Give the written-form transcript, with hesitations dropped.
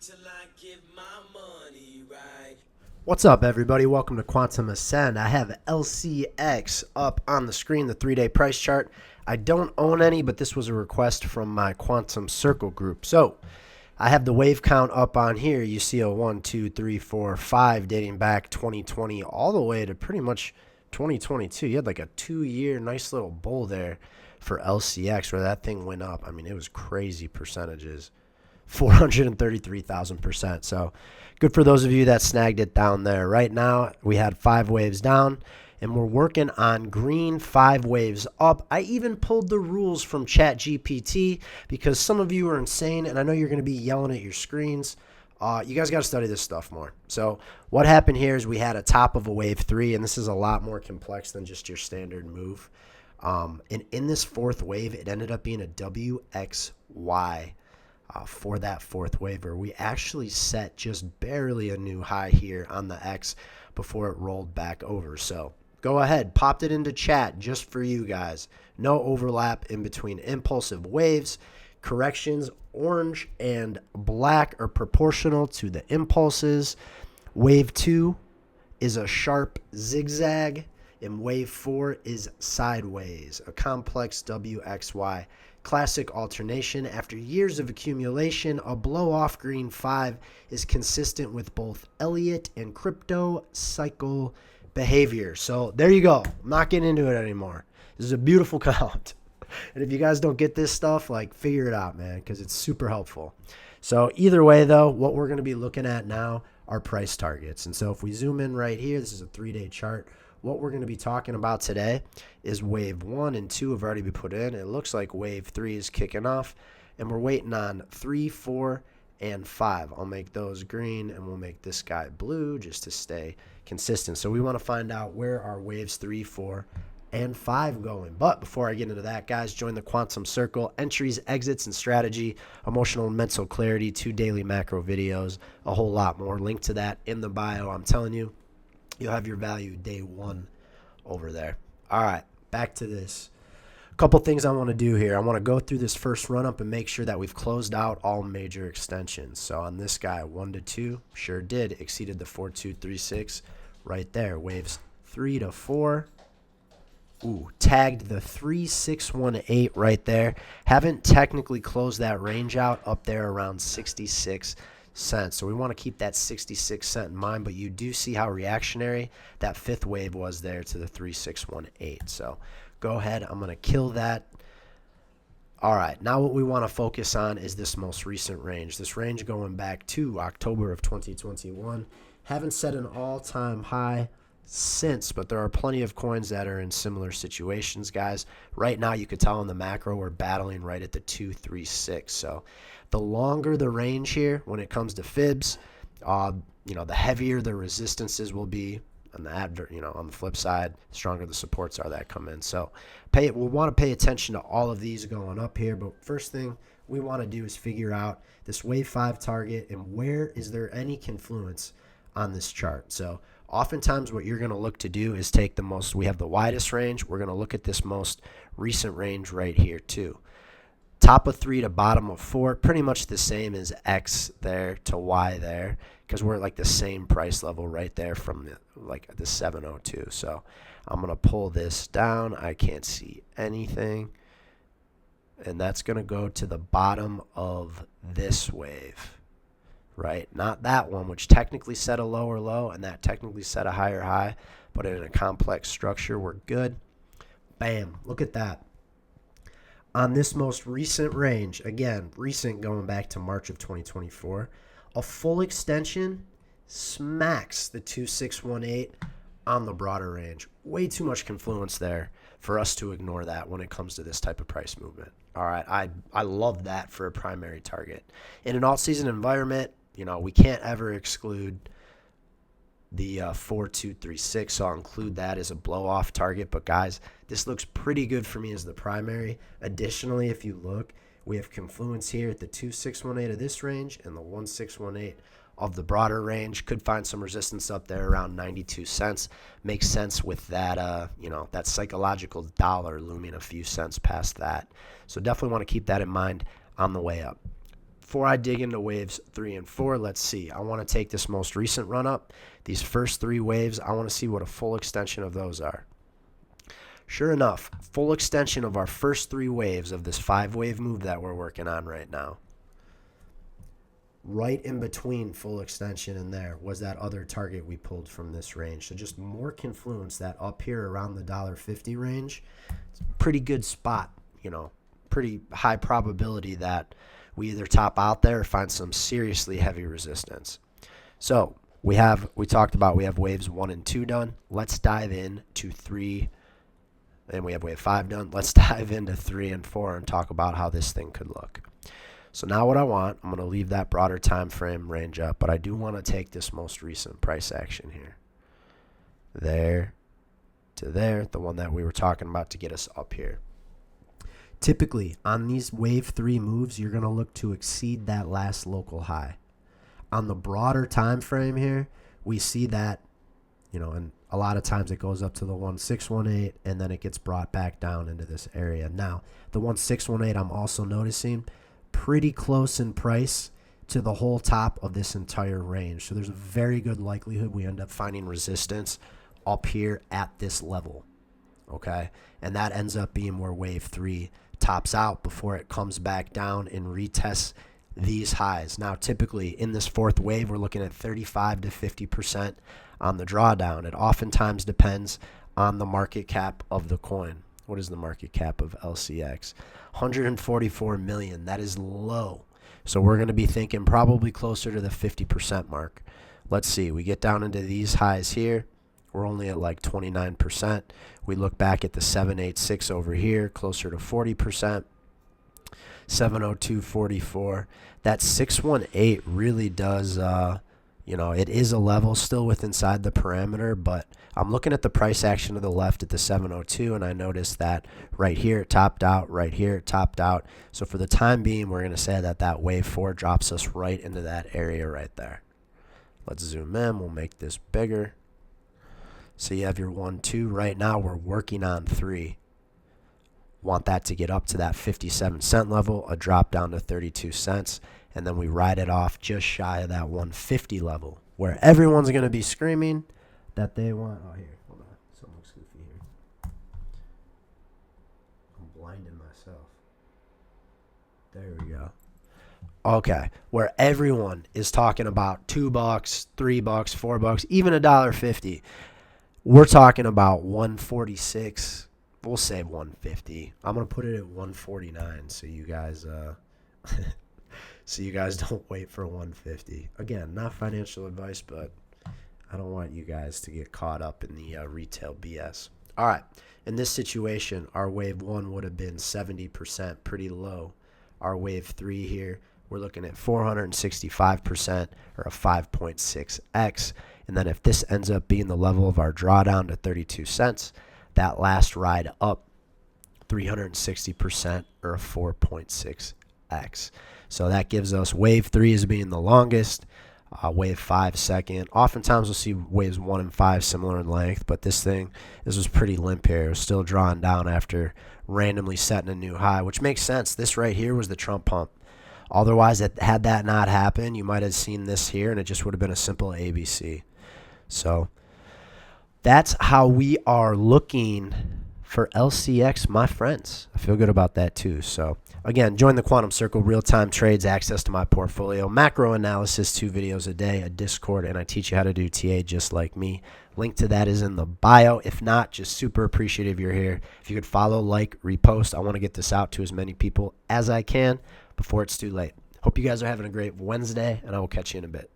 till I get my money right. What's up, everybody? Welcome to Quantum Ascend. I have LCX up on the screen, the 3-day price chart. I don't own any, but this was a request from my Quantum Circle group. So I have the wave count up on here. You see a 1, 2, 3, 4, 5 dating back 2020 all the way to pretty much 2022. You had like a 2-year nice little bull there for LCX where that thing went up. I mean, it was crazy percentages. 433,000%. So good for those of you that snagged it down there. Right now, we had 5 waves down, and we're working on green 5 waves up. I even pulled the rules from ChatGPT because some of you are insane, and I know you're going to be yelling at your screens. You guys got to study this stuff more. So what happened here is we had a top of a wave 3, and this is a lot more complex than just your standard move. And in this fourth wave, it ended up being a WXY. For that fourth wave, where we actually set just barely a new high here on the X before it rolled back over. So go ahead, popped it into chat just for you guys. No overlap in between impulsive waves. Corrections, orange and black, are proportional to the impulses. Wave 2 is a sharp zigzag, and wave 4 is sideways, a complex WXY. Classic alternation. After years of accumulation, a blow-off green 5 is consistent with both Elliott and crypto cycle behavior. So there you go. I'm not getting into it anymore. This is a beautiful count. And if you guys don't get this stuff, like, figure it out, man, because it's super helpful. So either way, though, what we're going to be looking at now are price targets. And so if we zoom in right here, this is a 3-day chart. What we're going to be talking about today is wave 1 and 2 have already been put in. It looks like wave 3 is kicking off, and we're waiting on 3, 4, and 5. I'll make those green, and we'll make this guy blue just to stay consistent. So we want to find out where are waves 3, 4, and 5 going. But before I get into that, guys, join the Quantum Circle. Entries, exits, and strategy, emotional and mental clarity, 2 daily macro videos, a whole lot more. Link to that in the bio. I'm telling you, you'll have your value day 1 over there. All right, back to this. A couple things I want to do here. I want to go through this first run-up and make sure that we've closed out all major extensions. So on this guy, 1 to 2, sure did. Exceeded the 4236 right there. Waves 3 to 4. Ooh, tagged the 3618 right there. Haven't technically closed that range out up there around 66 cents. So we want to keep that 66 cent in mind, but you do see how reactionary that 5th wave was there to the 3618. So go ahead. I'm going to kill that. All right. Now what we want to focus on is this most recent range. This range going back to October of 2021. Haven't set an all-time high since, but there are plenty of coins that are in similar situations, guys. Right now, you could tell in the macro we're battling right at the 236. So the longer the range here when it comes to fibs, the heavier the resistances will be. On the on the flip side, the stronger the supports are that come in. So we'll want to pay attention to all of these going up here. But first thing we want to do is figure out this wave 5 target and where is there any confluence on this chart. So oftentimes what you're going to look to do is take we have the widest range. We're going to look at this most recent range right here too. Top of 3 to bottom of 4, pretty much the same as X there to Y there, because we're at like the same price level right there from the 702. So I'm going to pull this down. I can't see anything. And that's going to go to the bottom of this wave. Right? Not that one, which technically set a lower low, and that technically set a higher high, but in a complex structure, we're good. Bam. Look at that. On this most recent range, again, recent going back to March of 2024, a full extension smacks the 2618 on the broader range. Way too much confluence there for us to ignore that when it comes to this type of price movement. All right, I love that for a primary target. In an alt-season environment, we can't ever exclude the 4236, so I'll include that as a blow-off target. But, guys, this looks pretty good for me as the primary. Additionally, if you look, we have confluence here at the 2618 of this range and the 1618 of the broader range. Could find some resistance up there around 92 cents. Makes sense with that, that psychological dollar looming a few cents past that. So definitely want to keep that in mind on the way up. before I dig into waves 3 and 4, let's see. I want to take this most recent run up. These first 3 waves, I want to see what a full extension of those are. Sure enough, full extension of our first 3 waves of this 5-wave move that we're working on right now. Right in between full extension and there was that other target we pulled from this range. So just more confluence, that up here around the $1.50 range. It's a pretty good spot, you know, pretty high probability that we either top out there or find some seriously heavy resistance. So we talked about we have waves 1 and 2 done. Let's dive into 3, and we have wave 5 done. Let's dive into 3 and 4 and talk about how this thing could look. So now what I want, I'm going to leave that broader time frame range up, but I do want to take this most recent price action here. There to there, the one that we were talking about to get us up here. Typically, on these wave 3 moves, you're going to look to exceed that last local high. On the broader time frame here, we see that, you know, and a lot of times it goes up to the 1618, and then it gets brought back down into this area. Now, the 1618, I'm also noticing pretty close in price to the whole top of this entire range. So there's a very good likelihood we end up finding resistance up here at this level. Okay? And that ends up being where wave 3 tops out before it comes back down and retests these highs. Now, typically in this 4th wave, we're looking at 35 to 50% on the drawdown. It oftentimes depends on the market cap of the coin. What is the market cap of LCX? 144 million. That is low. So we're going to be thinking probably closer to the 50% mark. Let's see. We get down into these highs here. We're only at like 29%. We look back at the 786 over here, closer to 40%. 702.44. That 618 really does, you know, it is a level still with inside the parameter, but I'm looking at the price action to the left at the 702, and I noticed that right here it topped out, right here it topped out. So for the time being, we're going to say that that wave 4 drops us right into that area right there. Let's zoom in. We'll make this bigger. So you have your 1, 2. Right now we're working on 3. Want that to get up to that 57-cent level, a drop down to 32 cents, and then we ride it off just shy of that 150 level, where everyone's going to be screaming that they want. Oh, here, hold on. Something looks goofy here. I'm blinding myself. There we go. Okay, where everyone is talking about $2, $3, $4, even $1.50. We're talking about 146. We'll say 150. I'm gonna put it at 149, so you guys, don't wait for 150. Again, not financial advice, but I don't want you guys to get caught up in the retail BS. All right, in this situation, our wave 1 would have been 70%, pretty low. Our wave 3 here, we're looking at 465%, or a 5.6x. And then if this ends up being the level of our drawdown to 32 cents, that last ride up 360%, or a 4.6x. So that gives us wave 3 as being the longest, wave 5 second. Oftentimes we'll see waves 1 and 5 similar in length, but this was pretty limp here. It was still drawing down after randomly setting a new high, which makes sense. This right here was the Trump pump. Otherwise, had that not happened, you might have seen this here, and it just would have been a simple ABC. So that's how we are looking for LCX, my friends. I feel good about that too. So again, join the Quantum Circle, real-time trades, access to my portfolio, macro analysis, 2 videos a day, a Discord, and I teach you how to do TA just like me. Link to that is in the bio. If not, just super appreciative you're here. If you could follow, like, repost. I want to get this out to as many people as I can before it's too late. Hope you guys are having a great Wednesday, and I will catch you in a bit.